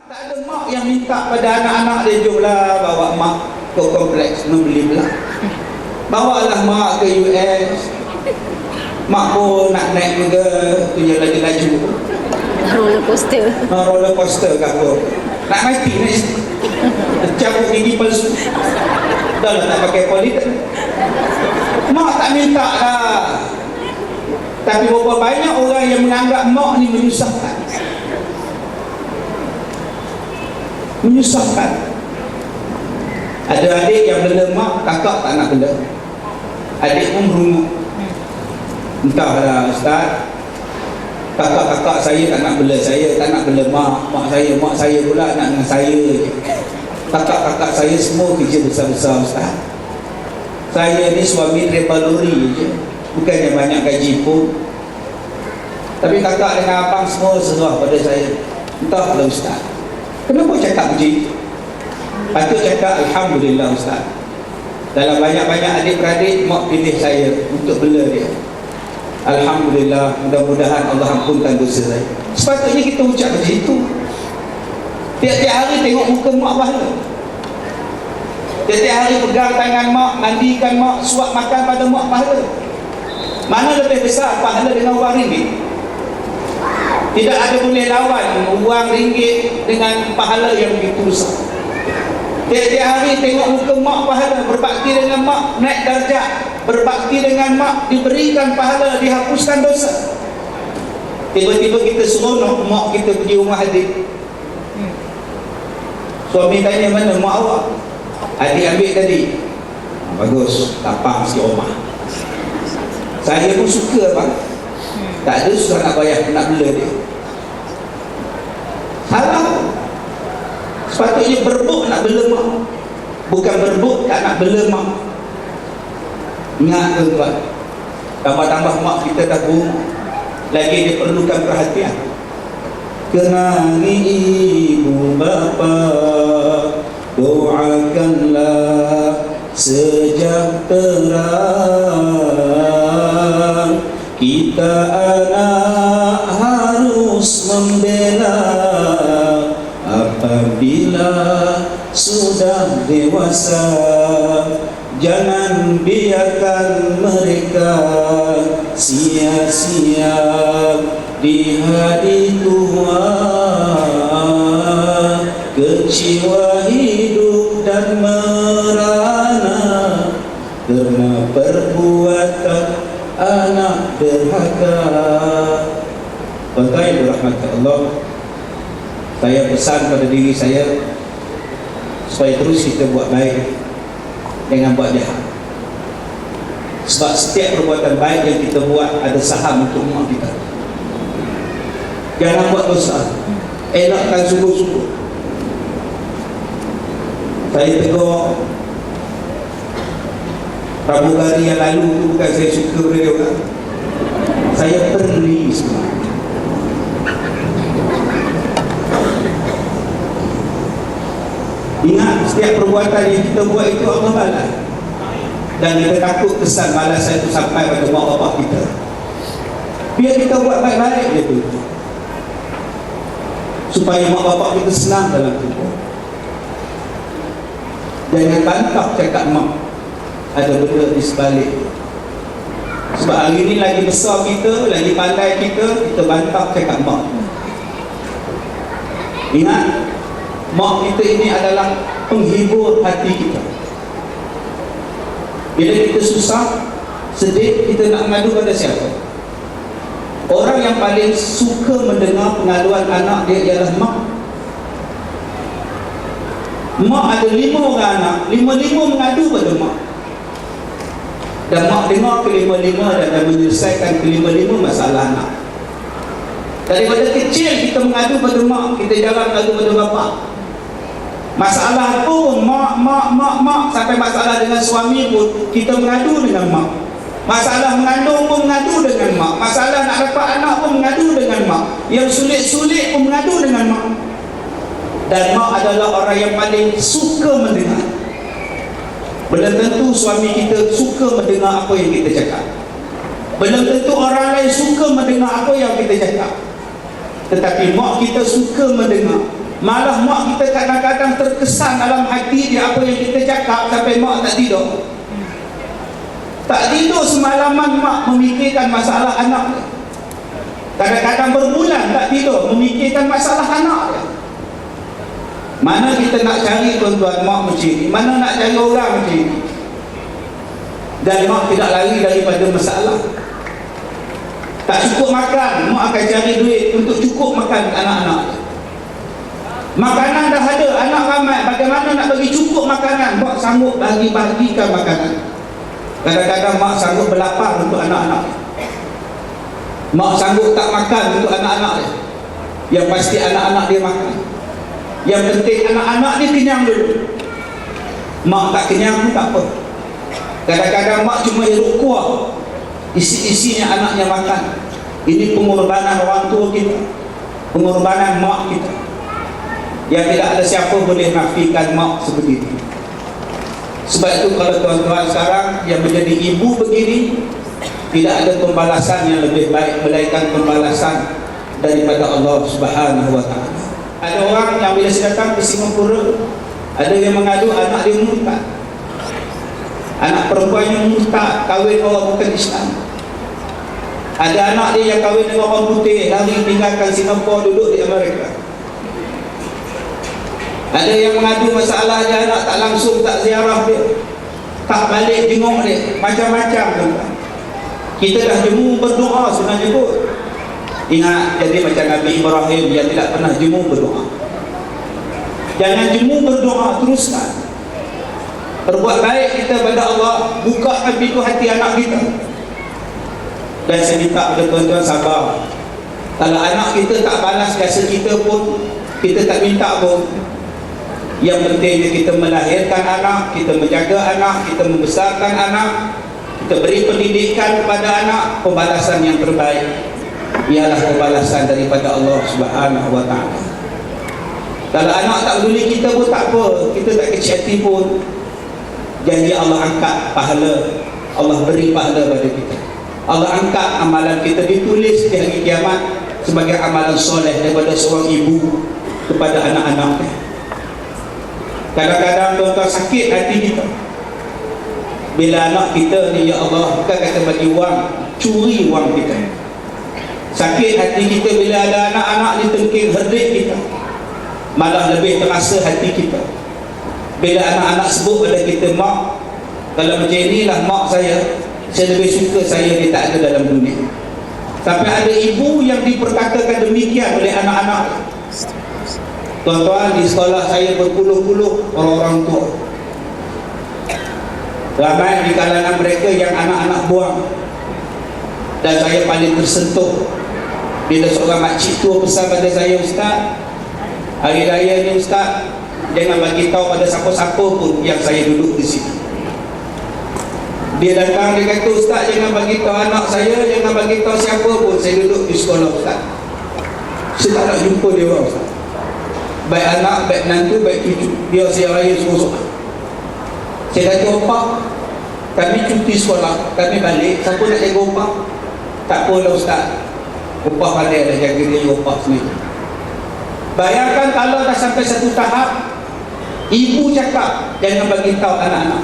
Tak ada mak yang minta pada anak-anak dia, jomlah bawa mak ke kompleks membeli belah. Bawalah mak ke US. Mak pun nak naik juga punya laju-laju. Roller coaster. Roller coaster ke apa. Nak mati ni. Cabut gigi palsu. Dah lah tak pakai politik. Mak tak minta lah. Tapi berapa banyak orang yang menganggap mak ni menyusahkan. Menyusahkan. Ada adik yang bela mak, kakak tak nak bela. Adik pun merungut. Entahlah Ustaz, kakak-kakak saya tak nak bela saya, tak nak bela mak saya pula nak dengan saya je. Kakak-kakak saya semua kerja besar-besar Ustaz. Saya ni suami travel lori je, bukannya banyak gaji pun. Tapi kakak dengan abang semua serah pada saya. Entahlah Ustaz, kenapa cakap macam itu? Patut cakap Alhamdulillah Ustaz. Dalam banyak-banyak adik-beradik, mak pilih saya untuk bela dia. Alhamdulillah, mudah-mudahan Allah ampunkan dosa saya. Sepatutnya kita ucap macam itu. Tiap-tiap hari tengok muka mak pahala. Tiap-tiap hari pegang tangan mak, mandikan mak, suap makan pada mak pahala. Mana lebih besar pahala dengan wang ringgit? Tidak ada boleh lawan wang ringgit dengan pahala yang begitu besar. Tiap-tiap hari tengok muka mak pahala, berbakti dengan mak naik darjat, berbakti dengan mak diberikan pahala, dihapuskan dosa. Tiba-tiba kita seronok mak kita pergi rumah adik. Suami tanya, mana mak awak? Adik ambil tadi. Bagus, lapang si rumah. Saya pun suka bang. Tak ada susah nak bayar, nak bela dia. Salah. Sepatutnya berbuk nak bela mak, bukan berbuk tak nak bela mak. Ingat tuan-tuan, tambah-tambah mak kita dah buruk, lagi dia perlukan perhatian. Kenangi ibu bapa, doakanlah sejahtera. Kita anak harus membela apabila sudah dewasa. Jangan biarkan mereka sia-sia di hari tua. Kecewa hidup dan merana karena perbuatan anak derhaka. Tuan-tuan dirahmati Allah, saya pesan pada diri saya supaya terus kita buat baik, jangan buat jahat. Sebab setiap perbuatan baik yang kita buat ada saham untuk mak kita. Jangan buat dosa, elakkan sungguh-sungguh. Saya tegur pramugari yang lalu tu, bukan saya suka pada dia orang, saya perli semua. Ingat, setiap perbuatan yang kita buat itu Allah balas. Dan kita takut kesan balasan itu sampai pada mak bapak kita. Biar kita buat baik-baik je tu, supaya mak bapak kita senang dalam hidup. Jangan bantah cakap mak ada benda di sebalik. Sebab hari ni lagi besar kita, lagi pandai kita bantah cakap mak. Ingat, mak kita ini adalah penghibur hati kita. Bila kita susah, sedih, kita nak mengadu pada siapa? Orang yang paling suka mendengar pengaduan anak dia ialah mak. Mak ada 5 orang anak, 5-5 mengadu pada mak. Dan mak dengar ke-5-5 dan menyelesaikan ke-5-5 masalah anak. Daripada kecil kita mengadu pada mak, kita jarang mengadu pada bapa. Masalah pun mak sampai masalah dengan suami pun kita mengadu dengan mak. Masalah mengandung pun mengadu dengan mak. Masalah nak dapat anak pun mengadu dengan mak. Yang sulit-sulit pun mengadu dengan mak. Dan mak adalah orang yang paling suka mendengar. Belum tentu suami kita suka mendengar apa yang kita cakap. Belum tentu orang lain suka mendengar apa yang kita cakap. Tetapi mak kita suka mendengar. Malah mak kita kadang-kadang terkesan dalam hati dia apa yang kita cakap sampai mak tak tidur. Tak tidur semalaman mak memikirkan masalah anak dia. Kadang-kadang berbulan tak tidur memikirkan masalah anak dia. Mana kita nak cari tuan-tuan mak macam ni? Mana nak cari orang macam ni? Dan mak tidak lari daripada masalah. Tak cukup makan, mak akan cari duit untuk cukup makan anak-anak. Makanan dah ada, anak ramai, bagaimana nak bagi cukup makanan? Mak sanggup bagi-bagikan makanan. Kadang-kadang mak sanggup berlapar untuk anak-anak. Mak sanggup tak makan untuk anak-anak dia. Yang pasti anak-anak dia makan. Yang penting anak-anak dia kenyang dulu. Mak tak kenyang pun tak apa. Kadang-kadang mak cuma hirup kuah, isi-isinya anaknya makan. Ini pengorbanan orang tua kita, pengorbanan mak kita, yang tidak ada siapa boleh nafikan mak seperti itu. Sebab itu kalau tuan-tuan sekarang yang menjadi ibu begini, tidak ada pembalasan yang lebih baik melainkan pembalasan daripada Allah Subhanahu wa taala. Ada orang yang bila saya datang ke Singapura, ada yang mengadu anak dia murtad. Anak perempuannya murtad, kahwin orang bukan Islam. Ada anak dia yang kahwin dengan orang putih, lari tinggalkan Singapura, duduk di Amerika. Ada yang mengadu masalah dia anak tak langsung, tak ziarah dia, tak balik jenguk dia, macam-macam tuan-tuan. Kita dah jemu berdoa sebenarnya pun. Ingat, jadi macam Nabi Ibrahim yang tidak pernah jemu berdoa. Jangan jemu berdoa, teruskan. Berbuat baik kita pada Allah, bukakan pintu hati anak kita. Dan saya minta kepada tuan-tuan sabar. Kalau anak kita tak balas jasa kita pun, kita tak minta pun. Yang pentingnya kita melahirkan anak, kita menjaga anak, kita membesarkan anak, kita beri pendidikan kepada anak. Pembalasan yang terbaik ialah pembalasan daripada Allah Subhanahu wa taala. Kalau anak tak peduli kita pun tak apa, kita tak kecil hati pun. Janji Allah angkat pahala, Allah beri pahala pada kita. Allah angkat amalan kita, ditulis di hari kiamat sebagai amalan soleh daripada seorang ibu kepada anak-anaknya. Kadang-kadang tuan-tuan sakit hati kita bila anak kita ni, ya Allah, bukan kata bagi wang, curi wang kita. Sakit hati kita bila ada anak-anak ni tengking herdik kita. Malah lebih terasa hati kita bila anak-anak sebut pada kita, mak, kalau macam inilah mak saya lebih suka saya dia tak ada dalam dunia. Sampai ada ibu yang diperkatakan demikian oleh anak-anak. Tuan-tuan, di sekolah saya berpuluh-puluh orang-orang tua. Ramai di kalangan mereka yang anak-anak buang. Dan saya paling tersentuh bila seorang makcik tua pesan pada saya, Ustaz, hari raya ni Ustaz, jangan bagi tahu pada siapa-siapa pun yang saya duduk di sini. Dia datang, dia kata, Ustaz, jangan bagi tahu anak saya, jangan bagi tahu siapa pun saya duduk di sekolah Ustaz. Saya tak nak jumpa dia orang Ustaz. Baik anak, baik menantu, baik cucu, dia saya raya semua. Saya kata, opak, kami cuti sekolah, kami balik, siapa nak jaga opak? Tak apalah Ustaz, opak pandai dah jaga dia opak sendiri. Bayangkan kalau dah sampai satu tahap, ibu cakap jangan bagi tahu anak-anak.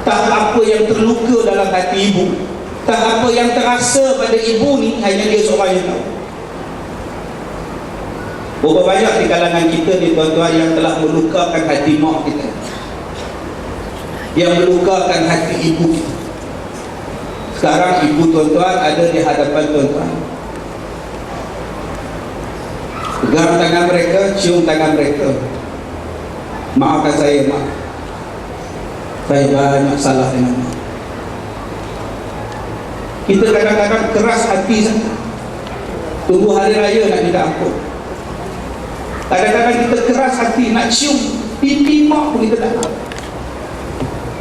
Tak apa yang terluka dalam hati ibu, tak apa yang terasa pada ibu ni, hanya dia seorang yang tahu. Berapa banyak di kalangan kita ni tuan-tuan yang telah melukakan hati mak kita, yang melukakan hati ibu kita. Sekarang ibu tuan-tuan ada di hadapan tuan-tuan, pegang tangan mereka, cium tangan mereka. Maafkan saya mak, saya banyak salah dengan mak. Kita kadang-kadang keras hati saja, tunggu hari raya nak minta ampun. Kadang-kadang kita keras hati nak cium pipi mak pun kita tak nak.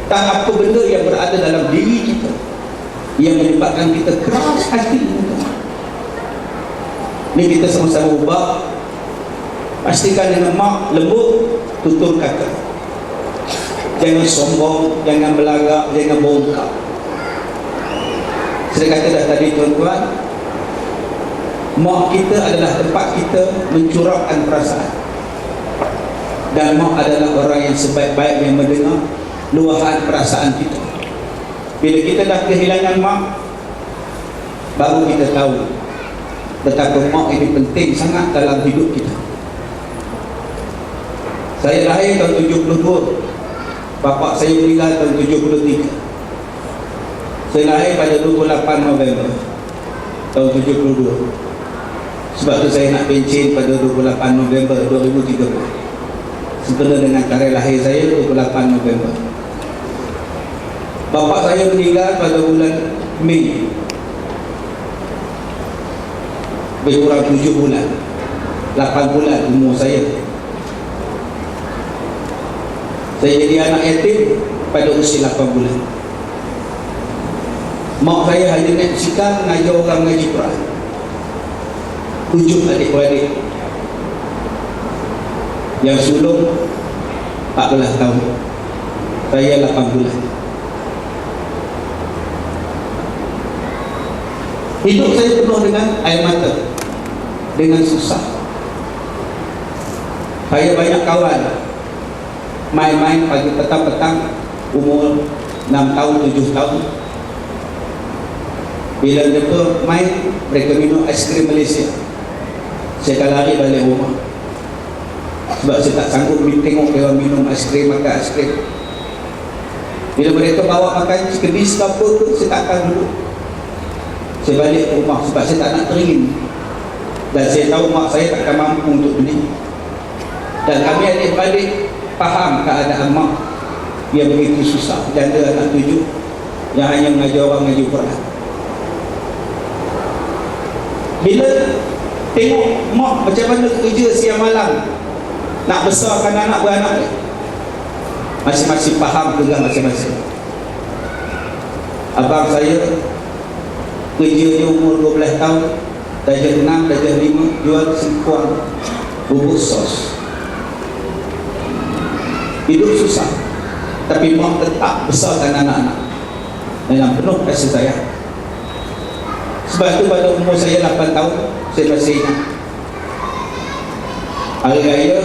Tak apa benda yang berada dalam diri kita yang menyebabkan kita keras hati. Ini kita sama-sama ubah. Pastikan dengan mak lembut, tutur kata. Jangan sombong, jangan belagak, jangan bongkak. Saya kata dah tadi tuan-tuan, mak kita adalah tempat kita mencurahkan perasaan. Dan mak adalah orang yang sebaik-baik yang mendengar luahan perasaan kita. Bila kita dah kehilangan mak, baru kita tahu betapa mak ini penting sangat dalam hidup kita. Saya lahir tahun 72, bapa saya meninggal tahun 73. Saya lahir pada 28 November tahun 72. Sebab tu saya nak pencen pada 28 November 2030. Sempena dengan tarikh lahir saya 28 November. Bapa saya meninggal pada bulan Mei, lebih kurang 7 bulan, 8 bulan umur saya. Saya jadi anak yatim pada usia 8 bulan. Mak saya hanya naik sikap mengajar orang mengaji Quran. 7 adik-beradik. Yang sulung 14 tahun, saya 8 bulan. Hidup saya penuh dengan air mata, dengan susah. Saya banyak kawan, main-main pagi petang-petang, umur 6 tahun, 7 tahun. Bila mereka main, mereka minum aiskrim Malaysia. Saya akan lari balik rumah, sebab saya tak sanggup tengok dia orang minum aiskrim, makan aiskrim. Bila mereka bawa makan kedis ke apa tu, saya tak akan duduk. Saya balik ke rumah sebab saya tak nak teringin. Dan saya tahu mak saya takkan mampu untuk beli. Dan kami adik-beradik faham keadaan mak yang begitu susah, janda anak 7 yang hanya mengajar orang mengaji Quran. Bila tengok mak macam mana kerja siang malam nak besarkan anak beranak dia, masing-masing faham dengan masing-masing. Abang saya kerjanya umur 12 tahun, darjah 6, darjah 5, jual singkuang bubuk sos. Hidup susah, tapi mak tetap besarkan anak-anak dengan penuh kasih sayang. Sebab itu pada umur saya 8 tahun, saya masih ingat hari raya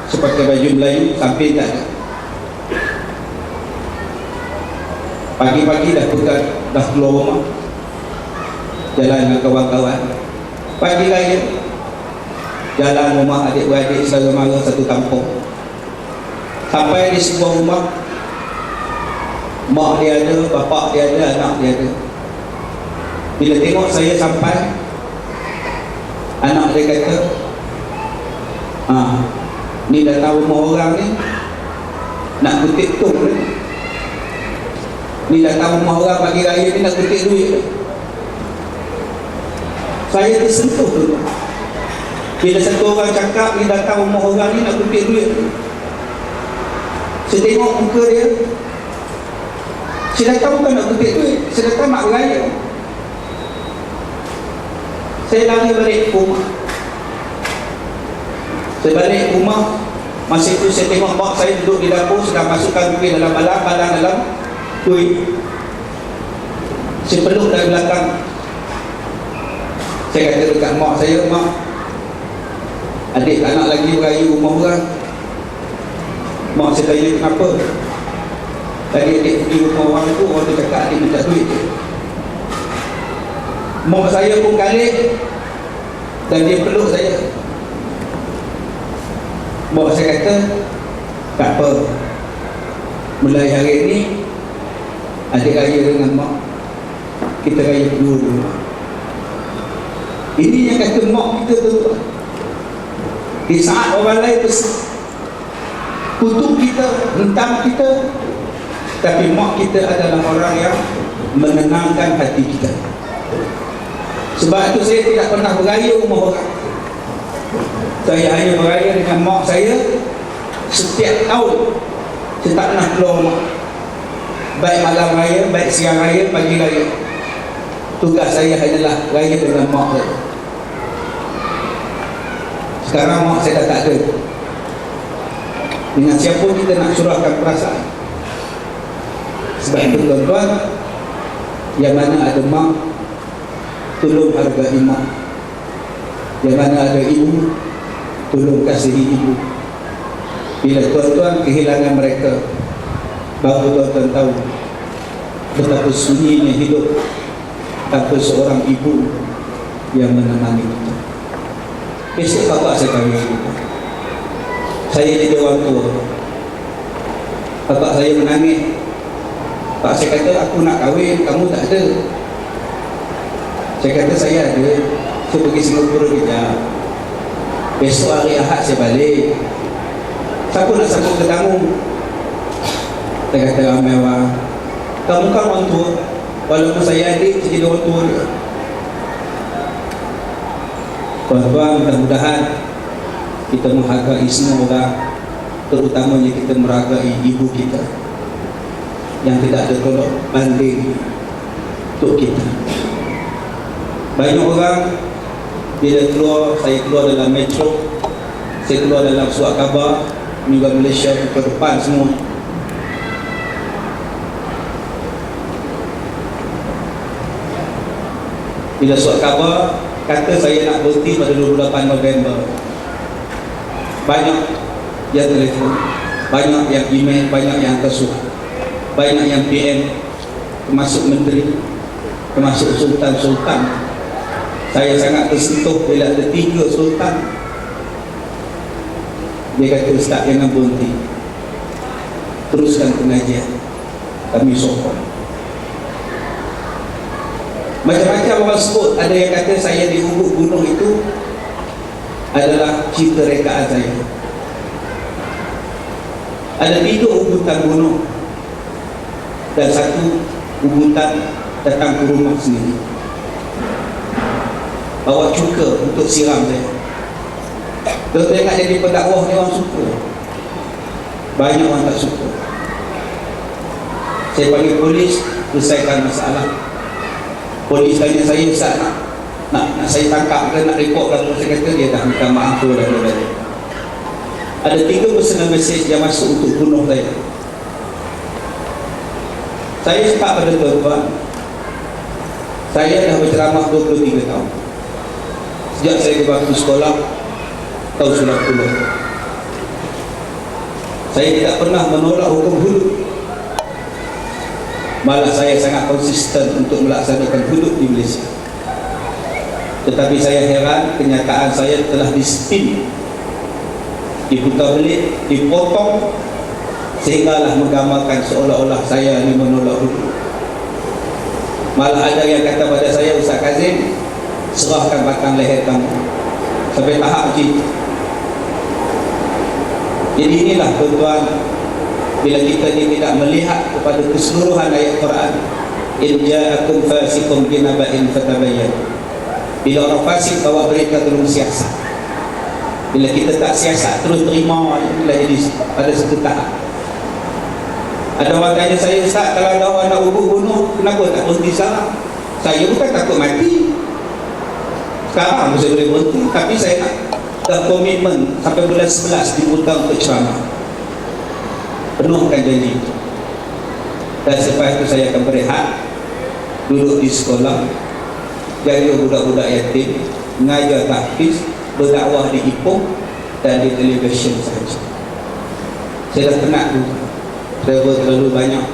saya pakai baju Melayu, samping tak ada. Pagi-pagi dah keluar rumah, jalan dengan kawan-kawan. Pagi raya jalan rumah adik-beradik saudara mara satu kampung. Sampai di sebuah rumah, mak dia ada, bapak dia ada, anak dia ada. Bila tengok saya sampai, anak dia kata, ni datang rumah orang ni nak kutip tung ni datang rumah orang pagi raya ni nak kutip duit. Saya tersentuh tu bila satu orang cakap ni datang rumah orang ni nak kutip duit. Saya tengok muka dia, saya datang bukan nak kutip duit, saya datang nak beraya. Saya lari balik ke rumah. Saya balik ke rumah, masa itu saya tengok mak saya duduk di dapur sedang masukkan duit dalam balang dalam duit. Saya peluk dari belakang. Saya kata dekat mak saya, mak, adik tak nak lagi beraya rumah orang. Mak saya tanya kenapa? Tadi adik pergi rumah orang tu, orang tu cakap adik minta duit. Mak saya pun kaget dan dia peluk saya. Mak saya kata, tak apa, mulai hari ini adik raya dengan mak, kita raya berdua dulu. Ini yang kata mak kita tu. Di saat orang lain kutuk kita, hentam kita, tapi mak kita adalah orang yang menenangkan hati kita. Sebab itu saya tidak pernah beraya rumah orang. Saya hanya beraya dengan mak saya setiap tahun. Saya tak pernah keluar rumah, baik malam raya, baik siang raya, pagi raya. Tugas saya hanyalah raya dengan mak saya. Sekarang mak saya dah tak ada. Dengan siapa kita nak curahkan perasaan? Sebab itu tuan-tuan, yang mana ada mak, tolong hargai mak. Yang mana ada ibu, tolong kasihi ibu. Bila tuan-tuan kehilangan mereka, baru tuan-tuan tahu betapa sunyinya hidup tanpa seorang ibu yang menemani kita. Besok bapak saya kahwin, saya jadi orang tua. Bapak saya menangis. Pak saya kata, aku nak kahwin, kamu tak ada. Saya kata, saya ada. Saya pergi Singapura kejap. Besok hari Ahad saya balik. Siapa nak sambung ke tamu? Saya kata, ramai orang. Kamu kan orang tua. Walaupun saya adik, saya jadi orang tua juga. Tuan-tuan, mudah-mudahan kita menghargai semua orang, terutamanya kita menghargai ibu kita yang tidak ada tolak banding untuk kita. Banyak orang bila keluar, saya keluar dalam metro, saya keluar dalam surat khabar juga Malaysia ke depan semua, bila surat khabar kata saya nak berhenti pada 28 November, banyak yang telefon, banyak yang email, banyak yang hantar surat, banyak yang PM, termasuk menteri, termasuk sultan-sultan. Saya sangat tersentuh bila ada 3 sultan. Dia kata, Ustaz jangan berhenti, teruskan pengajian, kami sokong. Macam-macam orang sebut. Ada yang kata saya di Ubud gunung itu adalah cipta rekaan saya. Ada 3 ubutan gunung dan 1 ubutan datang ke rumah sendiri, bawa cuka untuk siram saya. Kalau tengok jadi pendakwah ni orang suka, banyak orang tak suka. Saya panggil polis, selesaikan masalah. Polis tanya saya, Ustaz nak saya tangkap ke, nak report ke? Saya kata dia dah minta maaf tu dan lain-lain. Ada 3 personal message yang masuk untuk bunuh saya. Saya cakap pada tuan-tuan, saya dah berceramah 23 tahun. Sejak saya ke bangku sekolah tahun 90. Saya tidak pernah menolak hukum hudud. Malah saya sangat konsisten untuk melaksanakan hudud di Malaysia. Tetapi saya heran, kenyataan saya telah di-spin, diputar belit, dipotong, sehinggalah menggambarkan seolah-olah saya ini menolak hudud. Malah ada yang kata pada saya, Ustaz Kazim, serahkan batang leher kamu. Sampai tahap macam. Jadi inilah tuan-tuan, bila kita ni tidak melihat kepada keseluruhan ayat Quran, in ja'akum fasiqun binaba'in fatabayyan. Bila orang fasik bawa berita terus siasat, bila kita tak siasat terus terima, itulah jadi pada satu tahap. Ada orang tanya saya, Ustaz, kalau ada orang nak ubuk bunuh, kenapa tak berhenti sekarang? Saya bukan takut mati, sekarang saya boleh berhenti, tapi saya nak dah komitmen sampai bulan 11 diputar untuk ceramah, penuhkan janji itu. Dan selepas itu saya akan berehat, duduk di sekolah, jaga budak-budak yatim, mengajar tahfiz, berdakwah di Ipoh dan di televisyen sahaja. Saya dah penat tu, travel terlalu banyak.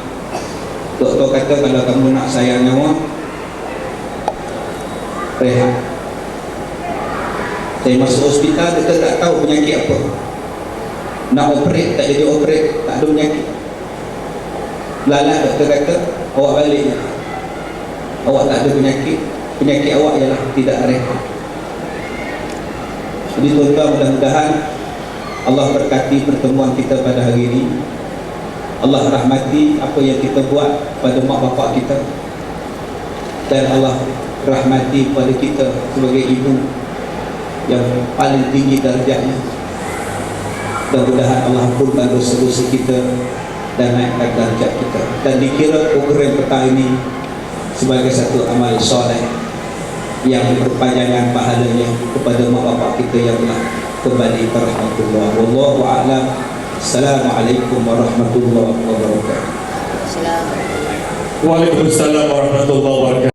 Doktor kata kalau kamu nak sayang nyawa, rehat. Saya masuk hospital, kita tak tahu penyakit apa. Nak operate, tak jadi operate, tak ada penyakit. Lalat doktor kata, awak balik, awak tak ada penyakit, penyakit awak ialah tidak rehat. Jadi tuan-tuan, mudah-mudahan Allah berkati pertemuan kita pada hari ini. Allah rahmati apa yang kita buat pada mak bapak kita, dan Allah rahmati pada kita sebagai ibu yang paling tinggi darjahnya. Mudah-mudahan Allah ampunkan dosa-dosa kita dan naikkan darjat kita, dan dikira program petang ini sebagai satu amal soleh yang berpanjangan pahalanya kepada mak bapak kita yang telah kembali ke rahmatullah. Wallahu a'lam. Assalamualaikum warahmatullahi wabarakatuh. Assalamualaikum. Waalaikumsalam warahmatullahi wabarakatuh.